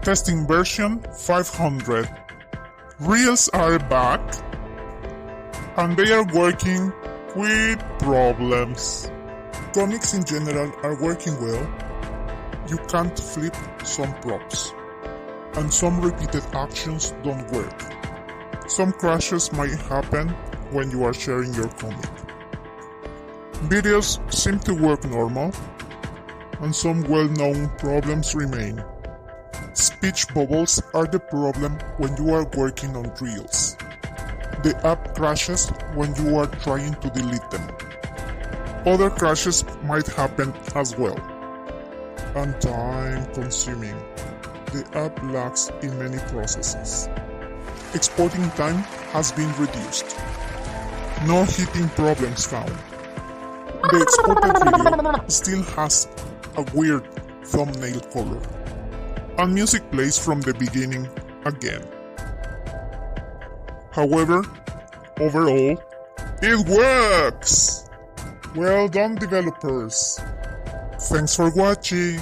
Testing version 500. Reels are back and they are working with problems. Comics in general are working well. You can't flip some props, and some repeated actions don't work. Some crashes might happen when you are sharing your comic. Videos seem to work normal, and some well-known problems remain. Speech bubbles are the problem when you are working on Reels. The app crashes when you are trying to delete them. Other crashes might happen as well. And time-consuming. The app lags in many processes. Exporting time has been reduced. No heating problems found. The exported video still has a weird thumbnail color. And music plays from the beginning again. However, overall, it works! Well done, developers! Thanks for watching!